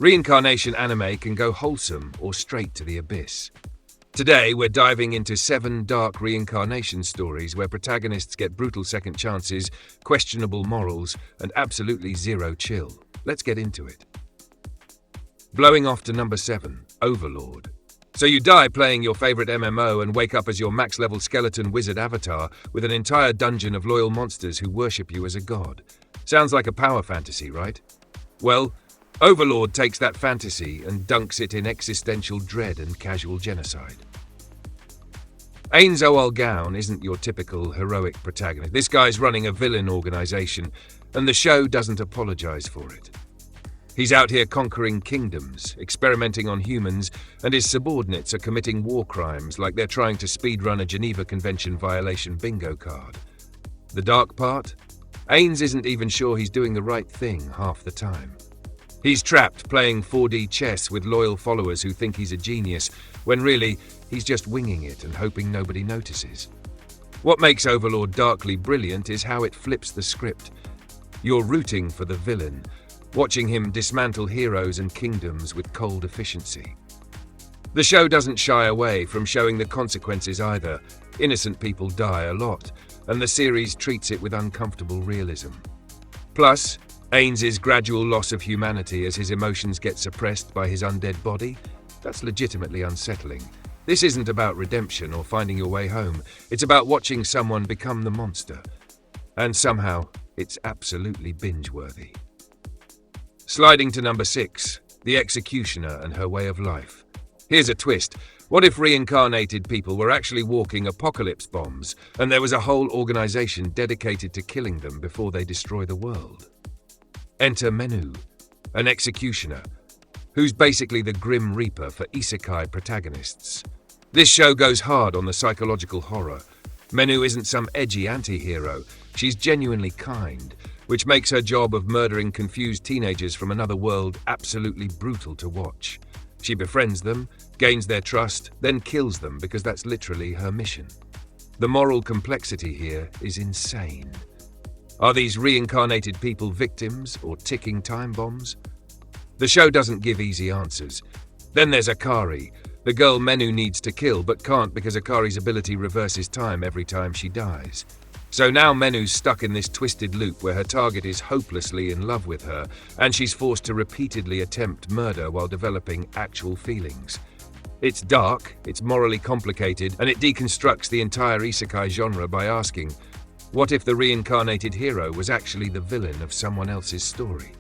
Reincarnation anime can go wholesome or straight to the abyss. Today, we're diving into 7 dark reincarnation stories where protagonists get brutal second chances, questionable morals, and absolutely zero chill. Let's get into it. Blowing off to number 7, Overlord. So you die playing your favorite MMO and wake up as your max-level skeleton wizard avatar with an entire dungeon of loyal monsters who worship you as a god. Sounds like a power fantasy, right? Well, Overlord takes that fantasy and dunks it in existential dread and casual genocide. Ain Zoal Gaon isn't your typical heroic protagonist. This guy's running a villain organization, and the show doesn't apologize for it. He's out here conquering kingdoms, experimenting on humans, and his subordinates are committing war crimes like they're trying to speedrun a Geneva Convention violation bingo card. The dark part? Ains isn't even sure he's doing the right thing half the time. He's trapped playing 4D chess with loyal followers who think he's a genius, when really, he's just winging it and hoping nobody notices. What makes Overlord darkly brilliant is how it flips the script. You're rooting for the villain, watching him dismantle heroes and kingdoms with cold efficiency. The show doesn't shy away from showing the consequences either. Innocent people die a lot, and the series treats it with uncomfortable realism. Plus, Ains's gradual loss of humanity as his emotions get suppressed by his undead body, that's legitimately unsettling. This isn't about redemption or finding your way home, it's about watching someone become the monster. And somehow, it's absolutely binge-worthy. Sliding to number 6, The Executioner and Her Way of Life. Here's a twist. What if reincarnated people were actually walking apocalypse bombs, and there was a whole organization dedicated to killing them before they destroy the world? Enter Menu, an executioner, who's basically the Grim Reaper for Isekai protagonists. This show goes hard on the psychological horror. Menu isn't some edgy anti-hero, she's genuinely kind, which makes her job of murdering confused teenagers from another world absolutely brutal to watch. She befriends them, gains their trust, then kills them because that's literally her mission. The moral complexity here is insane. Are these reincarnated people victims or ticking time bombs? The show doesn't give easy answers. Then there's Akari, the girl Menu needs to kill but can't because Akari's ability reverses time every time she dies. So now Menu's stuck in this twisted loop where her target is hopelessly in love with her, and she's forced to repeatedly attempt murder while developing actual feelings. It's dark, it's morally complicated, and it deconstructs the entire isekai genre by asking, what if the reincarnated hero was actually the villain of someone else's story?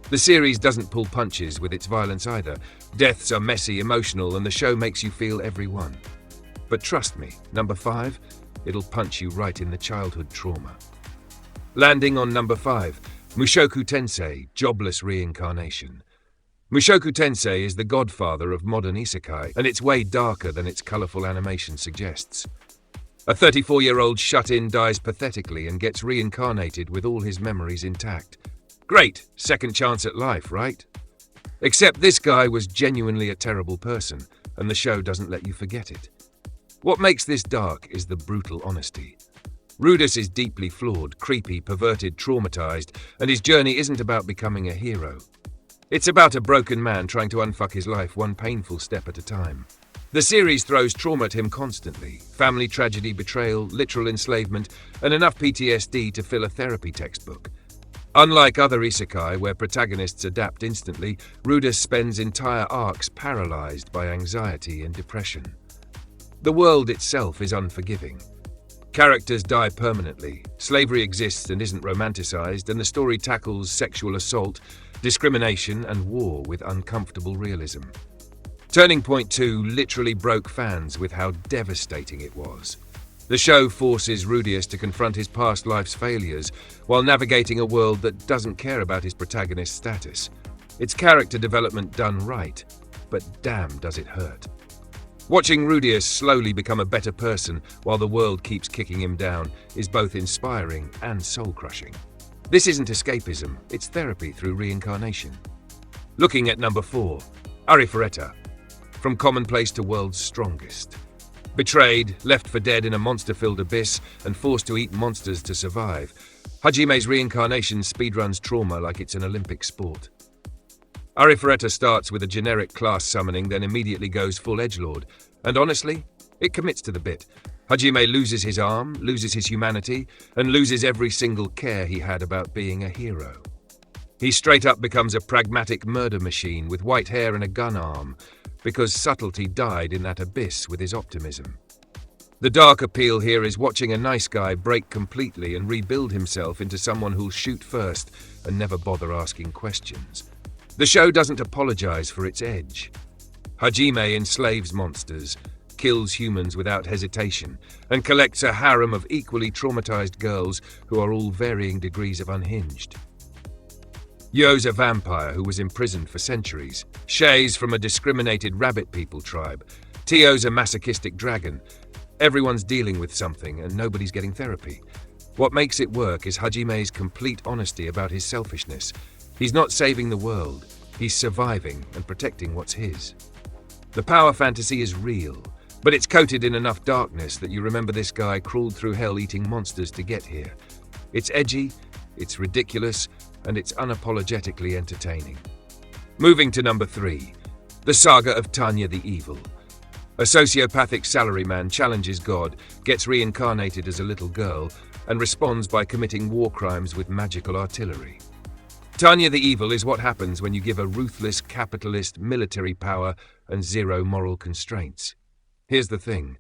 The series doesn't pull punches with its violence either. Deaths are messy, emotional, and the show makes you feel every one. But trust me, number 5, it'll punch you right in the childhood trauma. Landing on number 5, Mushoku Tensei, Jobless Reincarnation. Mushoku Tensei is the godfather of modern isekai, and it's way darker than its colorful animation suggests. A 34-year-old shut-in dies pathetically and gets reincarnated with all his memories intact. Great, second chance at life, right? Except this guy was genuinely a terrible person, and the show doesn't let you forget it. What makes this dark is the brutal honesty. Rudis is deeply flawed, creepy, perverted, traumatized, and his journey isn't about becoming a hero. It's about a broken man trying to unfuck his life one painful step at a time. The series throws trauma at him constantly: family tragedy, betrayal, literal enslavement, and enough PTSD to fill a therapy textbook. Unlike other isekai where protagonists adapt instantly, Rudis spends entire arcs paralyzed by anxiety and depression. The world itself is unforgiving. Characters die permanently, slavery exists and isn't romanticized, and the story tackles sexual assault, discrimination, and war with uncomfortable realism. Turning Point 2 literally broke fans with how devastating it was. The show forces Rudius to confront his past life's failures while navigating a world that doesn't care about his protagonist's status. It's character development done right, but damn does it hurt. Watching Rudius slowly become a better person while the world keeps kicking him down is both inspiring and soul-crushing. This isn't escapism, it's therapy through reincarnation. Looking at number 4, Arifureta, From Commonplace to World's Strongest. Betrayed, left for dead in a monster-filled abyss, and forced to eat monsters to survive, Hajime's reincarnation speedruns trauma like it's an Olympic sport. Arifureta starts with a generic class summoning, then immediately goes full edgelord. And honestly, it commits to the bit. Hajime loses his arm, loses his humanity, and loses every single care he had about being a hero. He straight up becomes a pragmatic murder machine with white hair and a gun arm, because subtlety died in that abyss with his optimism. The dark appeal here is watching a nice guy break completely and rebuild himself into someone who'll shoot first and never bother asking questions. The show doesn't apologize for its edge. Hajime enslaves monsters, kills humans without hesitation, and collects a harem of equally traumatized girls who are all varying degrees of unhinged. Yo's a vampire who was imprisoned for centuries. Shay's from a discriminated rabbit people tribe. Tio's a masochistic dragon. Everyone's dealing with something and nobody's getting therapy. What makes it work is Hajime's complete honesty about his selfishness. He's not saving the world, he's surviving and protecting what's his. The power fantasy is real, but it's coated in enough darkness that you remember this guy crawled through hell eating monsters to get here. It's edgy, it's ridiculous, and it's unapologetically entertaining. Moving to number 3, the saga of Tanya the Evil. A sociopathic salaryman challenges God, gets reincarnated as a little girl, and responds by committing war crimes with magical artillery. Tanya the Evil is what happens when you give a ruthless capitalist military power and zero moral constraints. Here's the thing.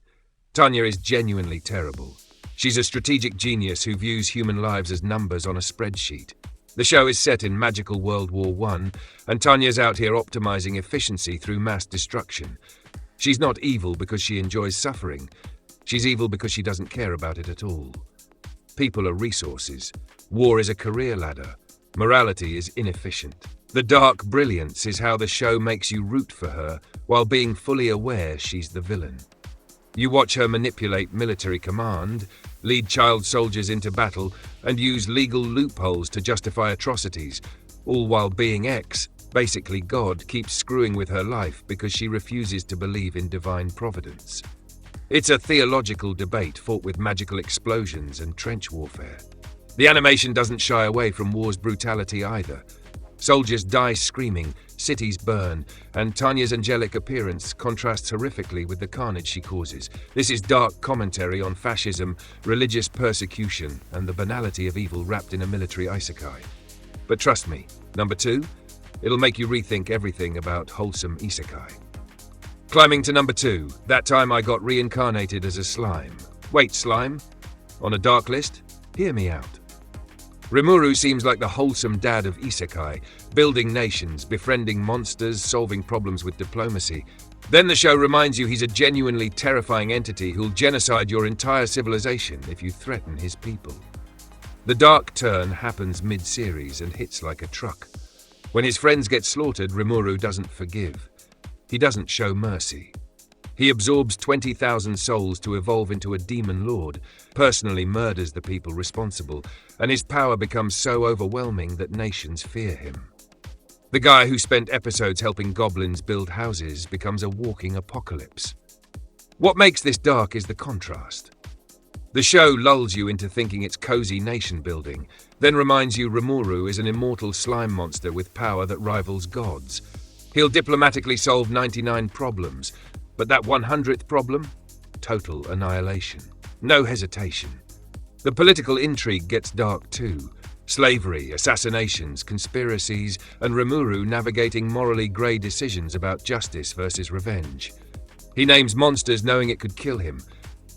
Tanya is genuinely terrible. She's a strategic genius who views human lives as numbers on a spreadsheet. The show is set in magical World War I, and Tanya's out here optimizing efficiency through mass destruction. She's not evil because she enjoys suffering. She's evil because she doesn't care about it at all. People are resources. War is a career ladder. Morality is inefficient. The dark brilliance is how the show makes you root for her while being fully aware she's the villain. You watch her manipulate military command, lead child soldiers into battle, and use legal loopholes to justify atrocities, all while being X, basically God, keeps screwing with her life because she refuses to believe in divine providence. It's a theological debate fought with magical explosions and trench warfare. The animation doesn't shy away from war's brutality either. Soldiers die screaming, cities burn, and Tanya's angelic appearance contrasts horrifically with the carnage she causes. This is dark commentary on fascism, religious persecution, and the banality of evil wrapped in a military isekai. But trust me, number 2, it'll make you rethink everything about wholesome isekai. Climbing to number 2, that time I got reincarnated as a slime. Wait, slime? On a dark list? Hear me out. Rimuru seems like the wholesome dad of isekai, building nations, befriending monsters, solving problems with diplomacy. Then the show reminds you he's a genuinely terrifying entity who'll genocide your entire civilization if you threaten his people. The dark turn happens mid-series and hits like a truck. When his friends get slaughtered, Rimuru doesn't forgive. He doesn't show mercy. He absorbs 20,000 souls to evolve into a demon lord, personally murders the people responsible, and his power becomes so overwhelming that nations fear him. The guy who spent episodes helping goblins build houses becomes a walking apocalypse. What makes this dark is the contrast. The show lulls you into thinking it's cozy nation building, then reminds you Rimuru is an immortal slime monster with power that rivals gods. He'll diplomatically solve 99 problems, but that 100th problem? Total annihilation. No hesitation. The political intrigue gets dark too. Slavery, assassinations, conspiracies, and Rimuru navigating morally grey decisions about justice versus revenge. He names monsters knowing it could kill him.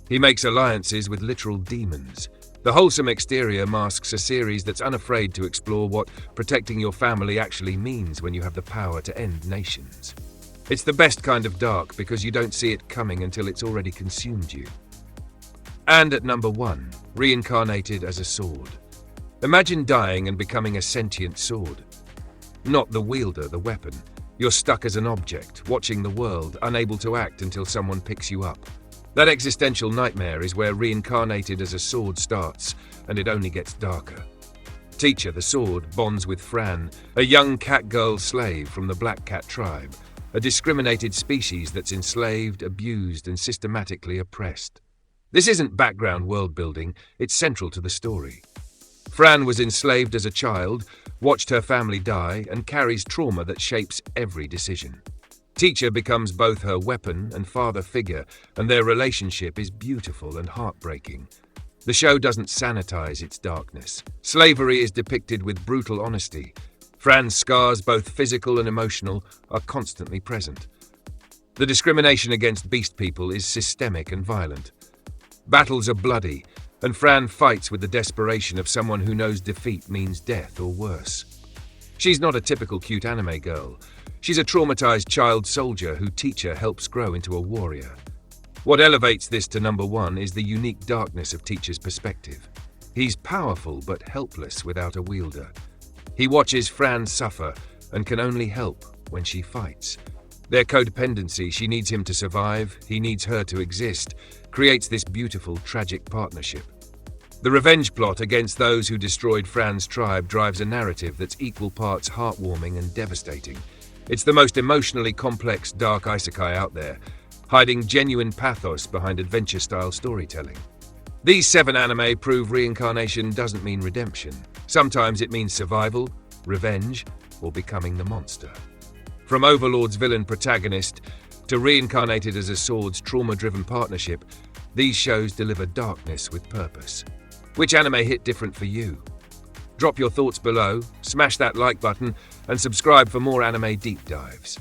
He makes alliances with literal demons. The wholesome exterior masks a series that's unafraid to explore what protecting your family actually means when you have the power to end nations. It's the best kind of dark because you don't see it coming until it's already consumed you. And at number 1, reincarnated as a sword. Imagine dying and becoming a sentient sword. Not the wielder, the weapon. You're stuck as an object, watching the world, unable to act until someone picks you up. That existential nightmare is where reincarnated as a sword starts, and it only gets darker. Teacher, the sword, bonds with Fran, a young cat-girl slave from the Black Cat tribe, a discriminated species that's enslaved, abused, and systematically oppressed. This isn't background world building, it's central to the story. Fran was enslaved as a child, watched her family die, and carries trauma that shapes every decision. Teacher becomes both her weapon and father figure, and their relationship is beautiful and heartbreaking. The show doesn't sanitize its darkness. Slavery is depicted with brutal honesty. Fran's scars, both physical and emotional, are constantly present. The discrimination against beast people is systemic and violent. Battles are bloody, and Fran fights with the desperation of someone who knows defeat means death or worse. She's not a typical cute anime girl. She's a traumatized child soldier who teacher helps grow into a warrior. What elevates this to number one is the unique darkness of teacher's perspective. He's powerful but helpless without a wielder. He watches Fran suffer and can only help when she fights. Their codependency, she needs him to survive, he needs her to exist, creates this beautiful, tragic partnership. The revenge plot against those who destroyed Fran's tribe drives a narrative that's equal parts heartwarming and devastating. It's the most emotionally complex dark isekai out there, hiding genuine pathos behind adventure-style storytelling. These 7 anime prove reincarnation doesn't mean redemption. Sometimes it means survival, revenge, or becoming the monster. From Overlord's villain protagonist to Reincarnated as a sword's trauma-driven partnership, these shows deliver darkness with purpose. Which anime hit different for you? Drop your thoughts below, smash that like button, and subscribe for more anime deep dives.